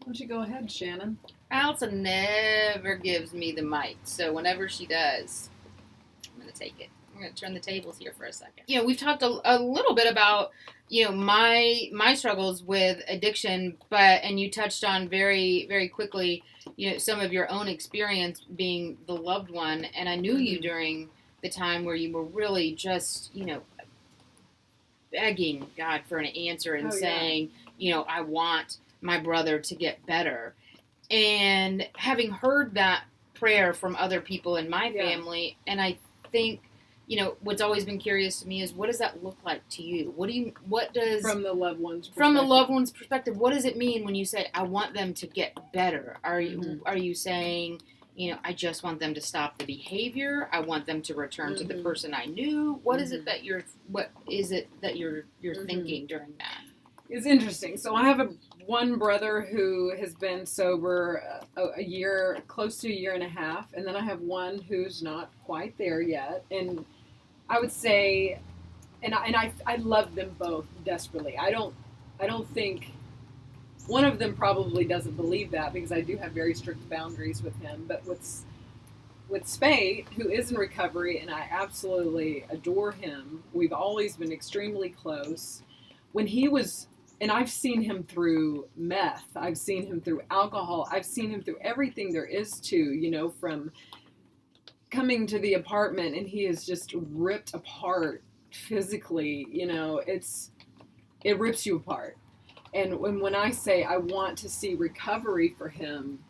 Why don't you go ahead, Shannon? Allison never gives me the mic, so whenever she does, I'm going to take it. I'm going to turn the tables here for a second. We've talked a little bit about, my struggles with addiction, and you touched on very, very quickly, some of your own experience being the loved one, and I knew you during the time where you were really just, begging God for an answer and saying, I want my brother to get better. And having heard that prayer from other people in my family, and I think, what's always been curious to me is, what does that look like to you? What does from the loved one's perspective, what does it mean when you say, I want them to get better? Are you saying, I just want them to stop the behavior. I want them to return to the person I knew. What is it that you're thinking during that? It's interesting. So I have one brother who has been sober a year, close to a year and a half, and then I have one who's not quite there yet. And I would say, and I love them both desperately. I don't think one of them probably doesn't believe that, because I do have very strict boundaries with him. But with Spade, who is in recovery, and I absolutely adore him, we've always been extremely close. When he was, and I've seen him through meth, I've seen him through alcohol, I've seen him through everything there is to, from coming to the apartment, and he is just ripped apart physically. It rips you apart. And when I say I want to see recovery for him,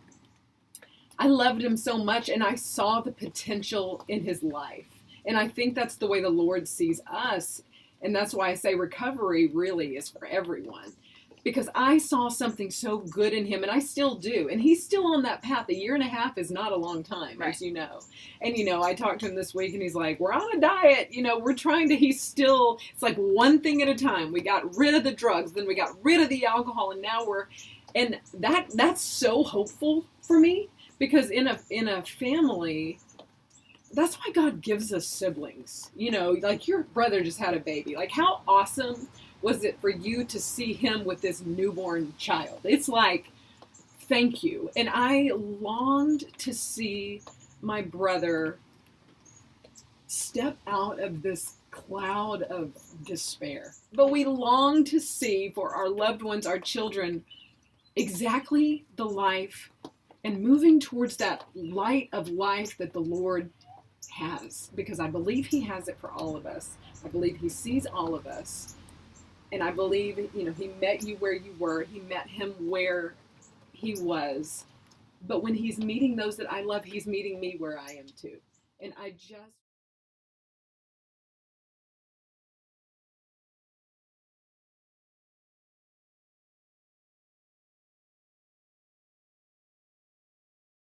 I loved him so much, and I saw the potential in his life. And I think that's the way the Lord sees us. And that's why I say recovery really is for everyone. Because I saw something so good in him, and I still do. And he's still on that path. A year and a half is not a long time, right, as you know. And, I talked to him this week, and he's like, we're on a diet. We're trying to, it's like one thing at a time. We got rid of the drugs, then we got rid of the alcohol, and now and that's so hopeful for me. Because in a family, that's why God gives us siblings. Like your brother just had a baby. Like, how awesome was it for you to see him with this newborn child? It's like, thank you. And I longed to see my brother step out of this cloud of despair. But we long to see for our loved ones, our children, exactly the life and moving towards that light of life that the Lord has. Because I believe he has it for all of us. I believe he sees all of us. And I believe, he met you where you were. He met him where he was. But when he's meeting those that I love, he's meeting me where I am too. And I just...